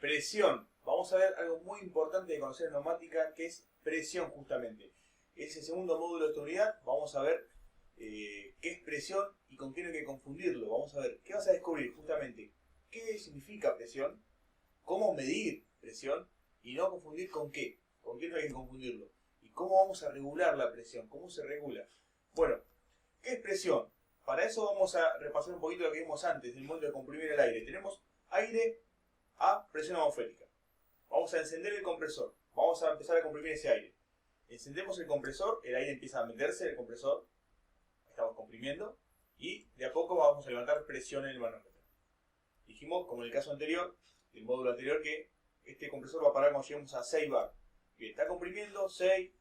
Presión. Vamos a ver algo muy importante de conocer en neumática, que es presión justamente. Es el segundo módulo de esta unidad. Vamos a ver qué es presión y con qué no hay que confundirlo. Vamos a ver qué vas a descubrir justamente. ¿Qué significa presión? ¿Cómo medir presión? Y no confundir con qué. ¿Con qué no hay que confundirlo? ¿Y cómo vamos a regular la presión? ¿Cómo se regula? Bueno, ¿qué es presión? Para eso vamos a repasar un poquito lo que vimos antes del módulo de comprimir el aire. Tenemos aire a presión atmosférica. Vamos a encender el compresor. Vamos a empezar a comprimir ese aire. Encendemos el compresor, el aire empieza a meterse en el compresor. Estamos comprimiendo. Y de a poco vamos a levantar presión en el manómetro. Dijimos, como en el caso anterior, del módulo anterior, que este compresor va a parar cuando lleguemos a 6 bar. Bien, está comprimiendo 6,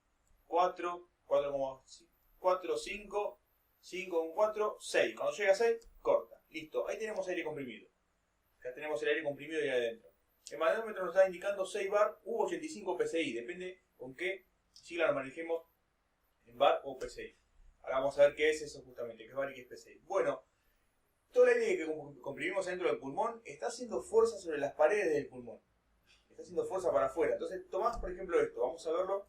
4, 4,4, 5, 5,4, 6. Cuando llega a 6, corta. Listo, ahí tenemos aire comprimido. Ya tenemos el aire comprimido ahí adentro. El manómetro nos está indicando 6 bar u 85 psi. Depende con qué sigla nos manejemos en bar o psi. Ahora vamos a ver qué es eso justamente, qué es bar y qué es psi. Bueno, todo el aire que comprimimos dentro del pulmón está haciendo fuerza sobre las paredes del pulmón. Está haciendo fuerza para afuera. Entonces tomás por ejemplo esto, vamos a verlo.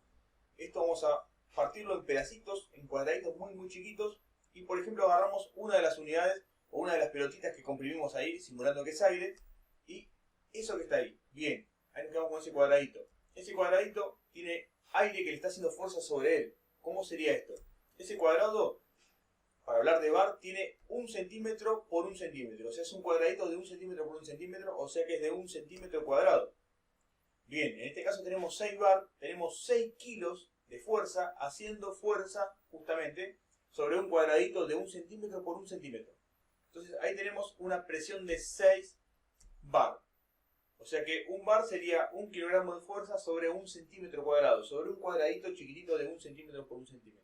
Esto vamos a partirlo en pedacitos, en cuadraditos muy chiquitos. Y por ejemplo agarramos una de las unidades o una de las pelotitas que comprimimos ahí, simulando que es aire. Y eso que está ahí, bien, ahí nos quedamos con ese cuadradito. Ese cuadradito tiene aire que le está haciendo fuerza sobre él. ¿Cómo sería esto? Ese cuadrado, para hablar de bar, tiene 1 centímetro por 1 centímetro. O sea, es un cuadradito de 1 centímetro por 1 centímetro, o sea que es de 1 centímetro cuadrado. Bien, en este caso tenemos 6 bar, tenemos 6 kilos de fuerza, haciendo fuerza justamente sobre un cuadradito de 1 centímetro por 1 centímetro. Entonces ahí tenemos una presión de 6 bar. O sea que un bar sería 1 kilogramo de fuerza sobre 1 centímetro cuadrado, sobre un cuadradito chiquitito de 1 centímetro por 1 centímetro.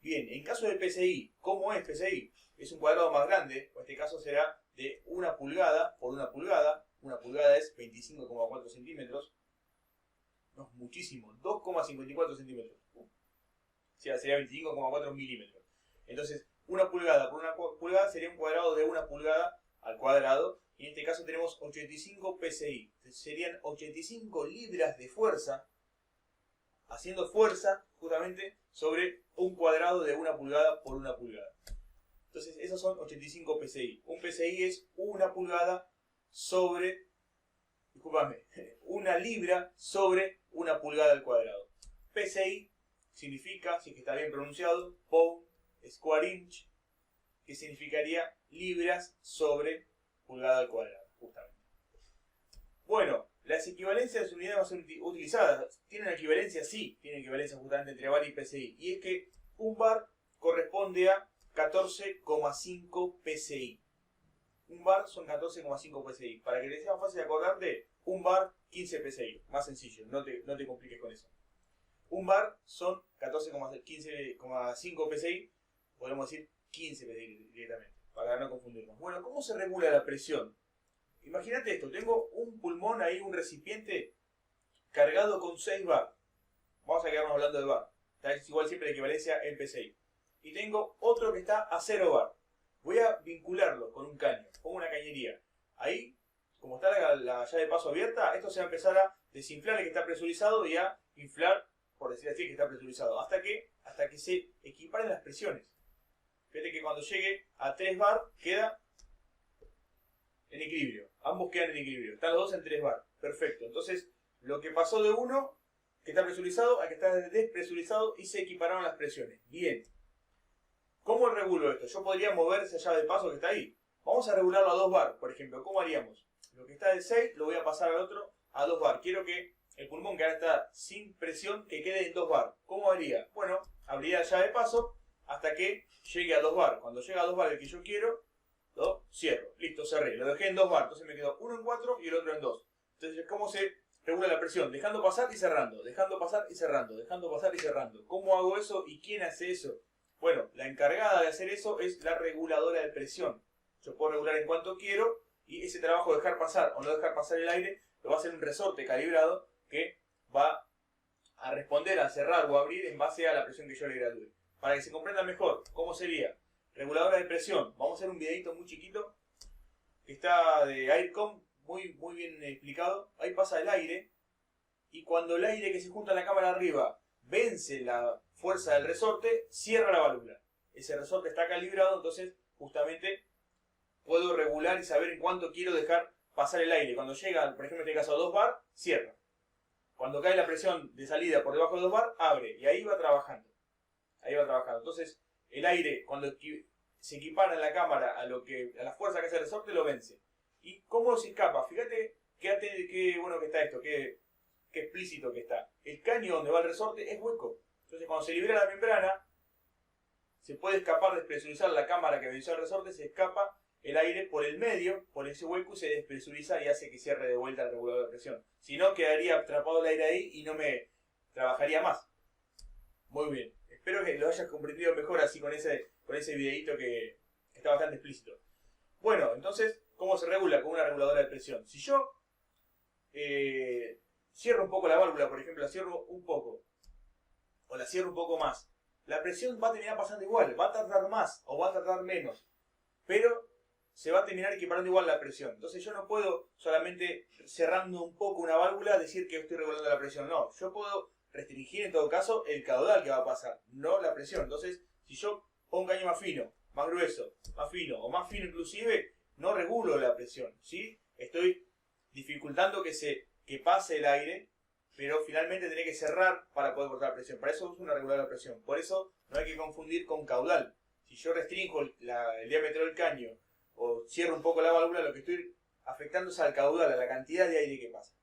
Bien, en caso de PSI, ¿cómo es PSI? Es un cuadrado más grande, en este caso será de 1 pulgada por 1 pulgada. 1 pulgada es 25,4 centímetros. No es muchísimo, 2,54 centímetros. O sea, sería 25,4 milímetros. Entonces, 1 pulgada por 1 pulgada sería un cuadrado de 1 pulgada al cuadrado. Y en este caso tenemos 85 PSI. Serían 85 libras de fuerza, haciendo fuerza justamente sobre un cuadrado de 1 pulgada por 1 pulgada. Entonces esos son 85 PSI. Un PSI es 1 pulgada sobre, discúlpame, 1 libra sobre 1 pulgada al cuadrado. PSI significa, si es que está bien pronunciado, pound square inch, que significaría libras sobre pulgada al cuadrado, justamente. Bueno, las equivalencias de unidades van a ser utilizadas. ¿Tienen equivalencia? Sí, tienen equivalencia justamente entre bar y PSI. Y es que un bar corresponde a 14,5 PSI. Un bar son 14,5 PSI. Para que les sea fácil de acordarte, un bar 15 PSI. Más sencillo, no te compliques con eso. Un bar son 15,5 PSI. Podemos decir 15 PSI directamente, para no confundirnos. Bueno, ¿cómo se regula la presión? Imagínate esto, tengo un pulmón ahí, un recipiente cargado con 6 bar. Vamos a quedarnos hablando de bar. Es igual siempre la equivalencia en PSI. Y tengo otro que está a 0 bar. Voy a vincularlo con un caño, pongo una cañería. Ahí, como está la llave de paso abierta, esto se va a empezar a desinflar el que está presurizado y a inflar, por decir así, el que está presurizado. ¿Hasta qué? Hasta que se equiparen las presiones. Fíjate que cuando llegue a 3 bar queda en equilibrio. Ambos quedan en equilibrio. Están los dos en 3 bar. Perfecto. Entonces, lo que pasó de uno que está presurizado a que está despresurizado y se equipararon las presiones. Bien. ¿Cómo regulo esto? Yo podría mover esa llave de paso que está ahí. Vamos a regularlo a 2 bar, por ejemplo. ¿Cómo haríamos? Lo que está de 6 lo voy a pasar al otro a 2 bar. Quiero que el pulmón que ahora está sin presión que quede en 2 bar. ¿Cómo haría? Bueno, abriría la llave de paso hasta que llegue a 2 bar. Cuando llega a 2 bar el que yo quiero, lo cierro. Listo, cerré. Lo dejé en 2 bar. Entonces me quedó uno en 4 y el otro en 2. Entonces, ¿cómo se regula la presión? Dejando pasar y cerrando. Dejando pasar y cerrando. Dejando pasar y cerrando. ¿Cómo hago eso y quién hace eso? Bueno, la encargada de hacer eso es la reguladora de presión. Yo puedo regular en cuanto quiero y ese trabajo de dejar pasar o no dejar pasar el aire lo va a hacer un resorte calibrado que va a responder a cerrar o abrir en base a la presión que yo le gradúe. Para que se comprenda mejor, ¿cómo sería? Reguladora de presión. Vamos a hacer un videito muy chiquito que está de Aircom. muy bien explicado. Ahí pasa el aire, y cuando el aire que se junta en la cámara arriba vence la fuerza del resorte, cierra la válvula. Ese resorte está calibrado, entonces justamente puedo regular y saber en cuánto quiero dejar pasar el aire. Cuando llega, por ejemplo en este caso a 2 bar, cierra. Cuando cae la presión de salida por debajo de 2 bar, abre. Y ahí va trabajando. Ahí va trabajando. Entonces, el aire, cuando se equipara en la cámara a la fuerza que hace el resorte, lo vence. ¿Y cómo se escapa? Fíjate qué bueno que está esto, qué explícito que está. El caño donde va el resorte es hueco. Entonces, cuando se libera la membrana, se puede escapar, despresurizar la cámara que venció el resorte, se escapa el aire por el medio, por ese hueco, y se despresuriza y hace que cierre de vuelta el regulador de presión. Si no, quedaría atrapado el aire ahí y no me trabajaría más. Muy bien. Espero que lo hayas comprendido mejor así con ese videito que está bastante explícito. Bueno, entonces, ¿cómo se regula con una reguladora de presión? Si yo cierro un poco la válvula, por ejemplo, la cierro un poco, o la cierro un poco más, la presión va a terminar pasando igual, va a tardar más o va a tardar menos, pero se va a terminar equiparando igual la presión. Entonces yo no puedo solamente cerrando un poco una válvula decir que estoy regulando la presión. No, yo puedo restringir en todo caso el caudal que va a pasar, no la presión. Entonces, si yo pongo un caño más fino, más grueso, más fino o más fino inclusive, no regulo la presión, ¿sí? Estoy dificultando que pase el aire, pero finalmente tiene que cerrar para poder cortar la presión. Para eso uso una reguladora de presión. Por eso no hay que confundir con caudal. Si yo restringo el diámetro del caño o cierro un poco la válvula, lo que estoy afectando es al caudal, a la cantidad de aire que pasa.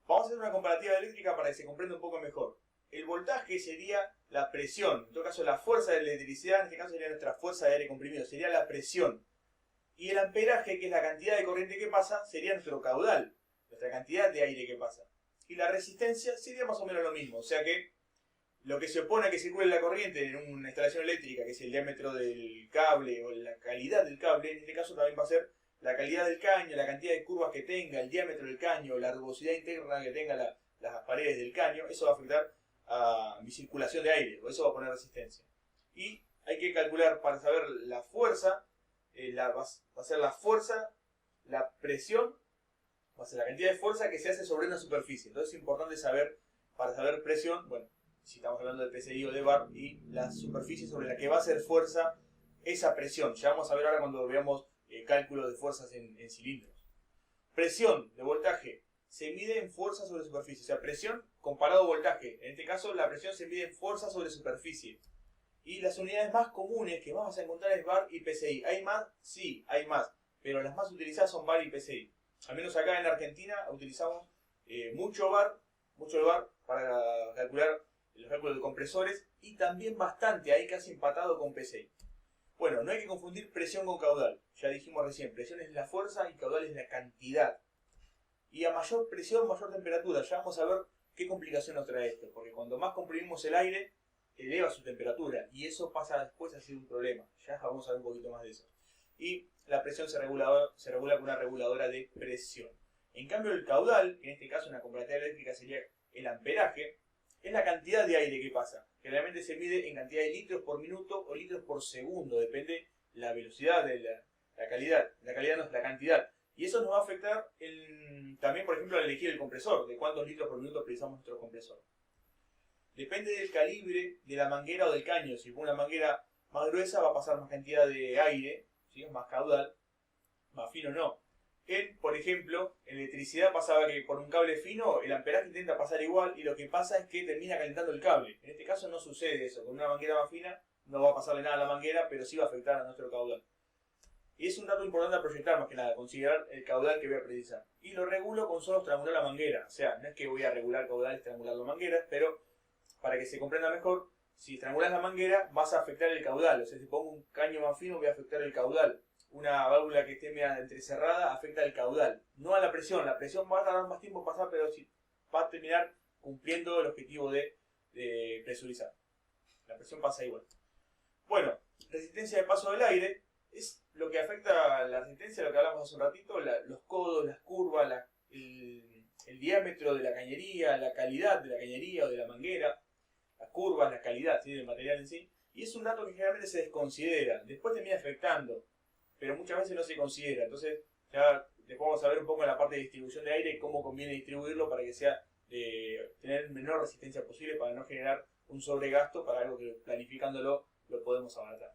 Vamos a hacer una comparativa eléctrica para que se comprenda un poco mejor. El voltaje sería la presión, en todo caso la fuerza de la electricidad, en este caso sería nuestra fuerza de aire comprimido, sería la presión. Y el amperaje, que es la cantidad de corriente que pasa, sería nuestro caudal, nuestra cantidad de aire que pasa. Y la resistencia sería más o menos lo mismo, o sea que lo que se opone a que circule la corriente en una instalación eléctrica, que es el diámetro del cable o la calidad del cable, en este caso también va a ser la calidad del caño, la cantidad de curvas que tenga, el diámetro del caño, la rugosidad interna que tenga las paredes del caño. Eso va a afectar a mi circulación de aire, o eso va a poner resistencia. Y hay que calcular para saber la fuerza, va a ser la fuerza, la presión, va a ser la cantidad de fuerza que se hace sobre una superficie. Entonces es importante saber, para saber presión, bueno, si estamos hablando de PSI o de bar, y la superficie sobre la que va a hacer fuerza esa presión. Ya vamos a ver ahora cuando veamos cálculo de fuerzas en cilindros. Presión de voltaje se mide en fuerza sobre superficie, o sea, presión comparado a voltaje. En este caso la presión se mide en fuerza sobre superficie. Y las unidades más comunes que vamos a encontrar es bar y PSI. ¿Hay más? Sí, hay más, pero las más utilizadas son bar y PSI. Al menos acá en Argentina utilizamos mucho bar para calcular los cálculos de compresores, y también bastante, ahí casi empatado con PSI. Bueno, no hay que confundir presión con caudal. Ya dijimos recién, presión es la fuerza y caudal es la cantidad. Y a mayor presión, mayor temperatura. Ya vamos a ver qué complicación nos trae esto, porque cuando más comprimimos el aire, eleva su temperatura, y eso pasa después a ser un problema. Ya vamos a ver un poquito más de eso. Y la presión se regula con una reguladora de presión. En cambio el caudal, que en este caso en la comparativa eléctrica sería el amperaje, es la cantidad de aire que pasa. Generalmente se mide en cantidad de litros por minuto o litros por segundo, depende la velocidad de la calidad. La calidad no es la cantidad. Y eso nos va a afectar también, por ejemplo, al elegir el compresor, de cuántos litros por minuto precisamos nuestro compresor. Depende del calibre de la manguera o del caño. Si pongo una manguera más gruesa va a pasar más cantidad de aire, ¿sí? Más caudal, más fino no. Por ejemplo, en electricidad pasaba que por un cable fino el amperaje intenta pasar igual, y lo que pasa es que termina calentando el cable. En este caso no sucede eso. Con una manguera más fina no va a pasarle nada a la manguera, pero sí va a afectar a nuestro caudal. Y es un dato importante a proyectar, más que nada, considerar el caudal que voy a precisar. Y lo regulo con solo estrangular la manguera. O sea, no es que voy a regular caudal estrangulando mangueras, pero para que se comprenda mejor, si estrangulas la manguera vas a afectar el caudal. O sea, si pongo un caño más fino voy a afectar el caudal. Una válvula que esté media entrecerrada afecta el caudal, no a la presión. La presión va a tardar más tiempo en pasar, pero sí va a terminar cumpliendo el objetivo de presurizar. La presión pasa igual. Bueno, resistencia de paso del aire es lo que afecta a la resistencia, lo que hablamos hace un ratito, los codos, las curvas, el diámetro de la cañería, la calidad de la cañería o de la manguera, las curvas, la calidad, ¿sí?, del material en sí. Y es un dato que generalmente se desconsidera, después termina afectando, pero muchas veces no se considera. Entonces ya Después vamos a ver un poco en la parte de distribución de aire cómo conviene distribuirlo para que sea tener menor resistencia posible, para no generar un sobregasto para algo que planificándolo lo podemos abaratar.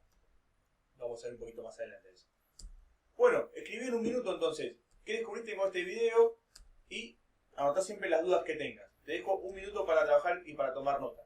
Vamos a ver un poquito más adelante de eso. Bueno, escribí en un minuto entonces qué descubriste con este video y anotá siempre las dudas que tengas. Te dejo un minuto para trabajar y para tomar nota.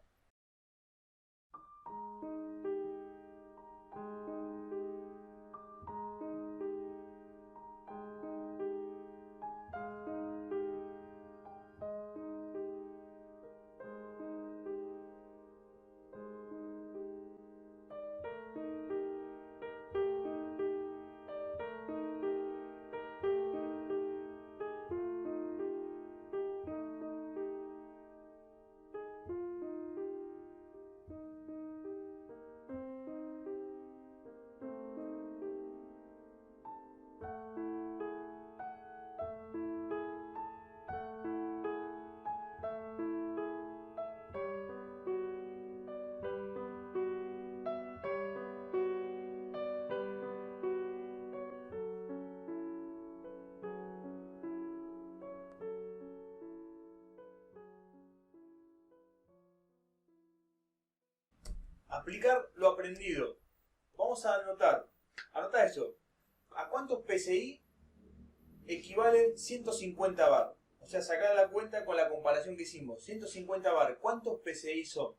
Aplicar lo aprendido. Vamos a anotar. Anota eso. ¿A cuántos PSI equivalen 150 bar? O sea, sacar la cuenta con la comparación que hicimos. 150 bar. ¿Cuántos PSI son?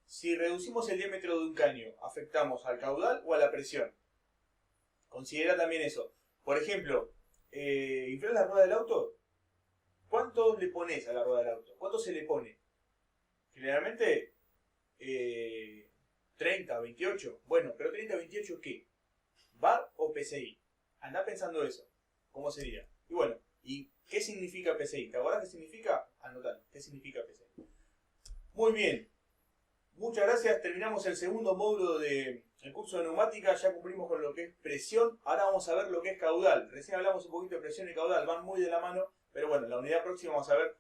Si reducimos el diámetro de un caño, ¿afectamos al caudal o a la presión? Considera también eso. Por ejemplo, ¿inflas la rueda del auto? ¿Cuánto le pones a la rueda del auto? ¿Cuánto se le pone? Generalmente 30, 28. Bueno, pero 30, 28 ¿qué? ¿Bar o PSI? Andá pensando eso. ¿Cómo sería? Y bueno, ¿y qué significa PSI? ¿Te acordás qué significa? Anotalo. ¿Qué significa PSI? Muy bien. Muchas gracias. Terminamos el segundo módulo del curso de neumática. Ya cumplimos con lo que es presión. Ahora vamos a ver lo que es caudal. Recién hablamos un poquito de presión y caudal. Van muy de la mano. Pero bueno, en la unidad próxima vamos a ver,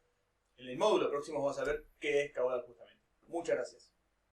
en el módulo próximo vamos a ver qué es caudal justamente. Muchas gracias.